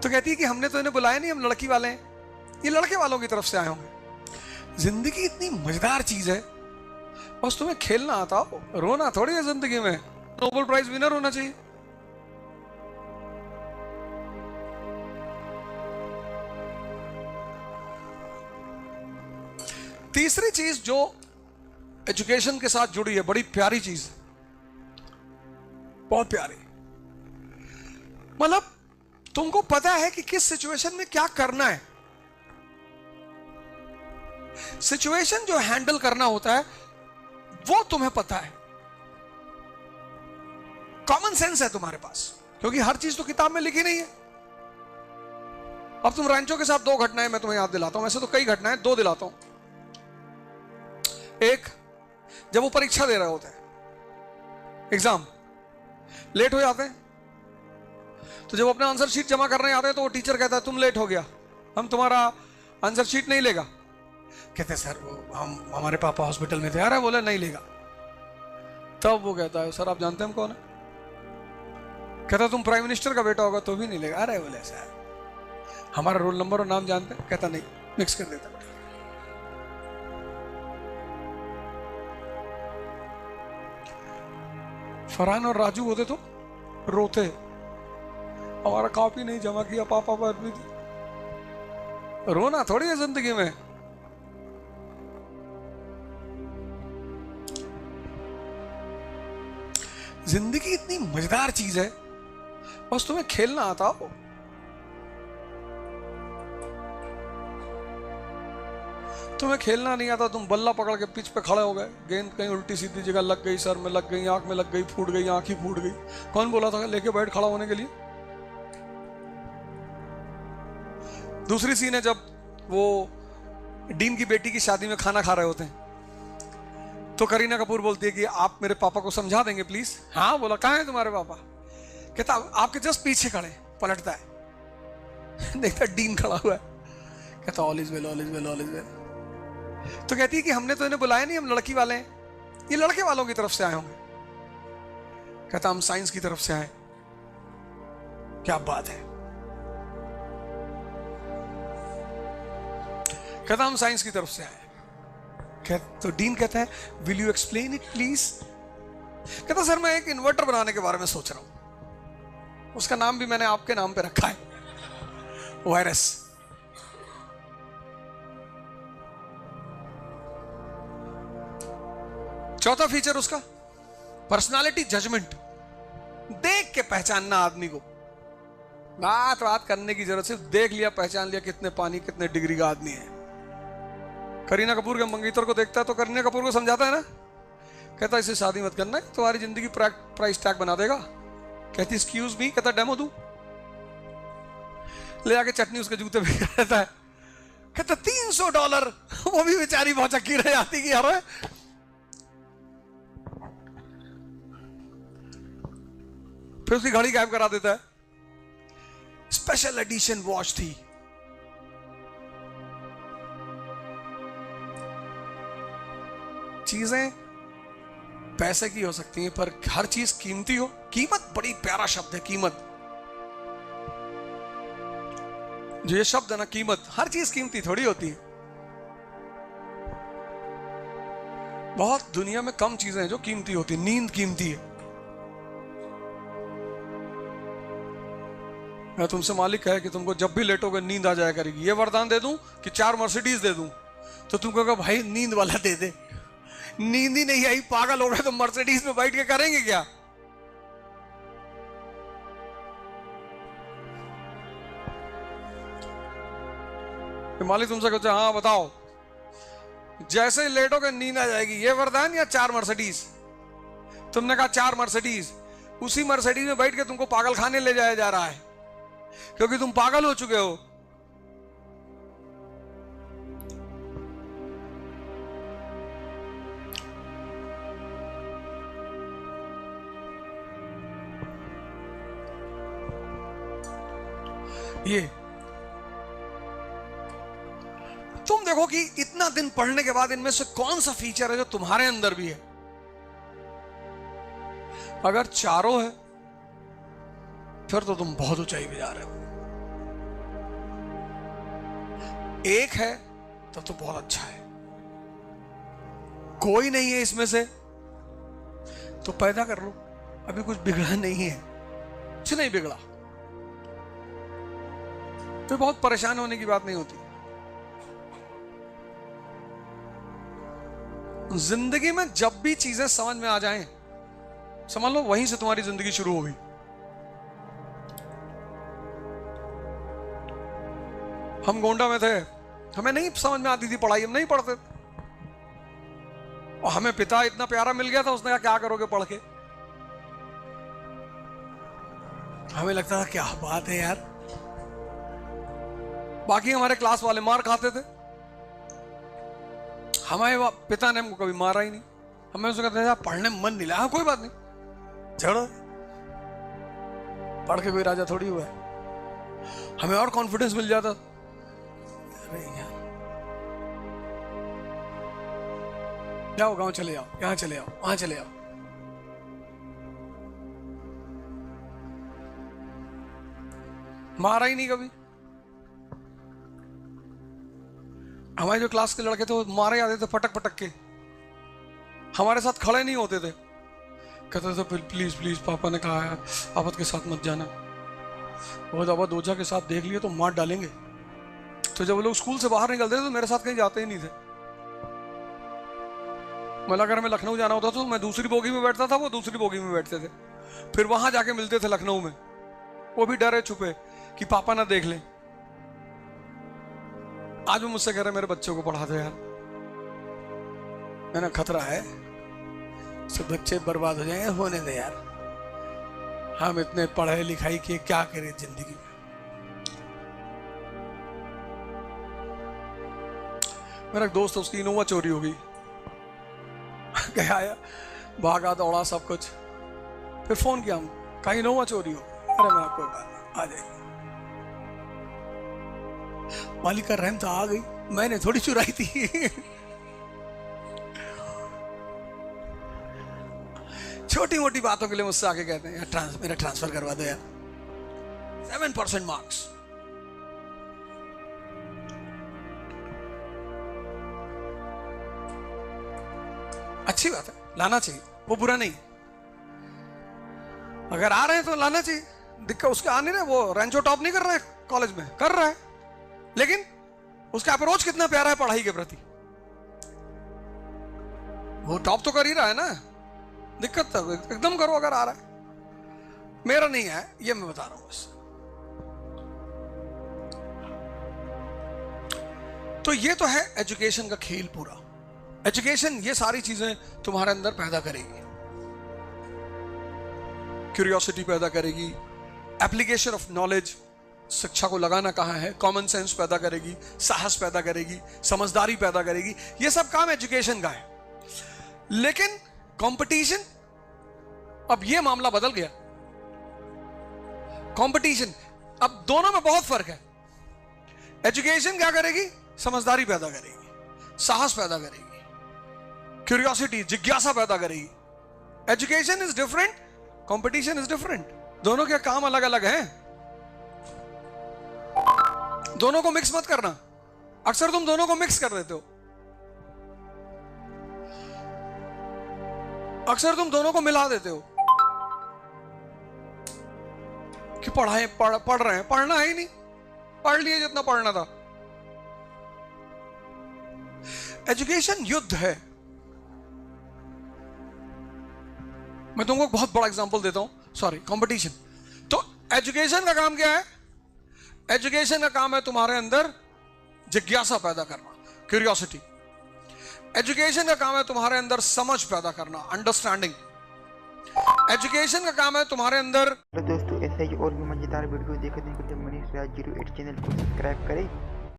तो कहती है कि हमने तो इन्हें बुलाया नहीं, हम लड़की वाले हैं, ये लड़के वालों की तरफ से आए होंगे। जिंदगी इतनी मजेदार चीज है, बस तुम्हें खेलना आता हो, रोना थोड़ी है जिंदगी में। नोबेल प्राइज विनर होना चाहिए। तीसरी चीज जो एजुकेशन के साथ जुड़ी है, बड़ी प्यारी चीज, बहुत प्यारी। मतलब तुमको पता है कि किस सिचुएशन में क्या करना है। सिचुएशन जो हैंडल करना होता है वो तुम्हें पता है। कॉमन सेंस है तुम्हारे पास, क्योंकि हर चीज तो किताब में लिखी नहीं है। अब तुम रैंचो के साथ दो घटनाएं मैं तुम्हें याद दिलाता हूं, वैसे तो कई घटनाएं, दो दिलाता हूं। एक, जब वो परीक्षा दे रहे होते हैं, एग्जाम, लेट हो जाते हैं, तो जब अपना आंसर शीट जमा करने आते हैं तो वो टीचर कहता है तुम लेट हो गया, हम तुम्हारा आंसर शीट नहीं लेगा। कहते सर वो हमारे पापा हॉस्पिटल में थे। अरे बोले नहीं लेगा। तब वो कहता है सर आप जानते हैं हम कौन है? कहता तुम प्राइम मिनिस्टर का बेटा होगा तो भी नहीं लेगा। अरे बोले सर हमारा रोल नंबर और नाम जानते हैं? कहता नहीं, मिक्स कर देता। फरहान और राजू होते तो रोते, हमारा कॉपी नहीं जमा किया पापा पर भी। रोना थोड़ी है जिंदगी में। जिंदगी इतनी मजेदार चीज है, बस तुम्हें खेलना आता हो। तुम्हें खेलना नहीं आता, तुम बल्ला पकड़ के पिच पे खड़े हो गए, गेंद कहीं उल्टी सीधी जगह लग गई, सर में लग गई, आंख में लग गई, फूट गई, आंख ही फूट गई। कौन बोला था लेके बैठ खड़ा होने के लिए? दूसरी सीन है जब वो डीन की बेटी की शादी में खाना खा रहे होते हैं, तो करीना कपूर बोलती है कि आप मेरे पापा को समझा देंगे प्लीज। हाँ बोला कहाँ है तुम्हारे पापा? कहता आपके जस्ट पीछे खड़े। पलटता है देखता डीन खड़ा हुआ है, कहता all is well, all is well, all is well. तो कहती है कि हमने तो इन्हें बुलाया नहीं, हम लड़की वाले हैं, ये लड़के वालों की तरफ से आए होंगे। कहता हम साइंस की तरफ से आए। क्या बात है? कहता हम साइंस की तरफ से आए। तो डीन कहता है will you explain it please? कहता सर मैं एक इन्वर्टर बनाने के बारे में सोच रहा हूं, उसका नाम भी मैंने आपके नाम पे रखा है, वायरस। चौथा फीचर उसका पर्सनालिटी जजमेंट, देख के पहचानना आदमी को। बात करने की जरूरत, सिर्फ देख लिया पहचान लिया कितने पानी कितने डिग्री का आदमी है। करीना कपूर के मंगेतर को देखता है तो करीना कपूर को समझाता है ना, कहता इसे शादी मत करना, तुम्हारी जिंदगी प्राइस टैग बना देगा। कहती एक्सक्यूज मी, कहता डेमो दूं? ले आके चटनी उसके जूते पे रहता है। कहता $300, वो भी बेचारी बहुत चक्की रह जाती कि यार। फिर उसकी घड़ी गायब करा देता है। स्पेशल एडिशन वॉच थी। चीजें पैसे की हो सकती हैं, पर हर चीज कीमती हो। कीमत बड़ी प्यारा शब्द है, कीमत। जो ये शब्द है ना कीमत, हर चीज कीमती थोड़ी होती है। बहुत दुनिया में कम चीजें हैं जो कीमती होती। नींद कीमती है। मैं तुमसे मालिक है कि तुमको जब भी लेटोगे नींद आ जाया करेगी। ये वरदान दे दूं कि 4 मर्सिडीज दे दूं, तो तुम कहोगे भाई नींद वाला दे दे। नींद ही नहीं आई, पागल हो गए तो मर्सिडीज में बैठ के करेंगे क्या? मालिक तुमसे कहते हाँ बताओ, जैसे ही लेटोगे नींद आ जाएगी, ये वरदान या 4 मर्सिडीज? तुमने कहा 4 मर्सिडीज। उसी मर्सिडीज में बैठ के तुमको पागल खाने ले जाया जा रहा है, क्योंकि तुम पागल हो चुके हो। ये तुम देखो कि इतना दिन पढ़ने के बाद इनमें से कौन सा फीचर है जो तुम्हारे अंदर भी है। अगर चारों है फिर तो तुम बहुत ऊंचाई पे जा रहे हो। एक है तब तो बहुत अच्छा है, कोई नहीं है इसमें से तो पैदा कर लो, अभी कुछ बिगड़ा नहीं है, कुछ नहीं बिगड़ा, तो बहुत परेशान होने की बात नहीं होती। जिंदगी में जब भी चीजें समझ में आ जाएं, समझ लो वहीं से तुम्हारी जिंदगी शुरू होगी। हम गोंडा में थे, हमें नहीं समझ में आती थी पढ़ाई, हम नहीं पढ़ते, और हमें पिता इतना प्यारा मिल गया था, उसने कहा क्या करोगे पढ़ के। हमें लगता था क्या बात है यार, बाकी हमारे क्लास वाले मार खाते थे, हमारे पिता ने हमको कभी मारा ही नहीं। हमें उसको कहते थे पढ़ने में मन नहीं लगा, कोई बात नहीं, चलो पढ़ के कोई राजा थोड़ी हुआ है। हमें और कॉन्फिडेंस मिल जाता। अरे यार जाओ गांव चले जाओ, यहां चले जाओ, वहां चले जाओ, मारा ही नहीं कभी। हमारे जो क्लास के लड़के थे वो मारे आते थे पटक पटक के, हमारे साथ खड़े नहीं होते थे, कहते थे प्लीज प्लीज पापा ने कहा है आपत के साथ मत जाना, वो जब ओझा के साथ देख लिए तो मार डालेंगे। तो जब वो लोग स्कूल से बाहर निकलते थे तो मेरे साथ कहीं जाते ही नहीं थे। मतलब अगर हमें लखनऊ जाना होता तो मैं दूसरी बोगी में बैठता था, वो दूसरी बोगी में बैठते थे, फिर वहां जाके मिलते थे लखनऊ में, वो भी डरे छुपे कि पापा ना देख लें। आज वो मुझसे कह रहे मेरे बच्चों को पढ़ा दो यार, मैंने खतरा है सब बच्चे बर्बाद हो जाएंगे, होने दे यार, हम इतने पढ़ाई लिखाई किए क्या करें जिंदगी में। मेरा एक दोस्त, उसकी इनोवा चोरी हो गई, गया आया भागा दौड़ा सब कुछ, फिर फोन किया हम, कहीं इनोवा चोरी हो, अरे मैं आपको आ जाएगी, मालिक का रहम था, आ गई, मैंने थोड़ी चुराई थी। छोटी मोटी बातों के लिए मुझसे आके कहते हैं यार मेरा ट्रांसफर करवा दो यार, 7% मार्क्स। अच्छी बात है, लाना चाहिए, वो बुरा नहीं, अगर आ रहे हैं तो लाना चाहिए, दिक्कत उसके आ नहीं रहे, वो रैंचो टॉप नहीं कर रहा है कॉलेज में, कर रहा है, लेकिन उसका अप्रोच कितना प्यारा है पढ़ाई के प्रति, वो टॉप तो कर ही रहा है ना, दिक्कत तो एकदम करो अगर आ रहा है, मेरा नहीं है ये मैं बता रहा हूं बस। तो ये तो है एजुकेशन का खेल पूरा। एजुकेशन ये सारी चीजें तुम्हारे अंदर पैदा करेगी, क्यूरियोसिटी पैदा करेगी, एप्लीकेशन ऑफ नॉलेज, शिक्षा को लगाना कहां है, कॉमन सेंस पैदा करेगी, साहस पैदा करेगी, समझदारी पैदा करेगी, ये सब काम एजुकेशन का है। लेकिन कंपटीशन, अब ये मामला बदल गया, कंपटीशन, अब दोनों में बहुत फर्क है। एजुकेशन क्या करेगी, समझदारी पैदा करेगी, साहस पैदा करेगी, क्यूरियोसिटी, जिज्ञासा पैदा करेगी। Education is different, competition is different, दोनों के काम अलग अलग हैं, दोनों को मिक्स मत करना, अक्सर तुम दोनों को मिक्स कर देते हो, अक्सर तुम दोनों को मिला देते हो कि पढ़ रहे हैं, पढ़ना है ही नहीं, पढ़ लिए जितना पढ़ना था। एजुकेशन युद्ध है। मैं तुमको बहुत बड़ा एग्जांपल देता हूं, सॉरी, कंपटीशन। तो एजुकेशन का काम क्या है, एजुकेशन का काम है तुम्हारे अंदर जिज्ञासा पैदा करना, क्यूरियोसिटी। एजुकेशन का काम है तुम्हारे अंदर समझ पैदा करना, अंडरस्टैंडिंग। एजुकेशन का काम है तुम्हारे अंदर। दोस्तों ऐसे ही और भी मजेदार वीडियो देखने के लिए मनीष राज 08 चैनल को सब्सक्राइब करें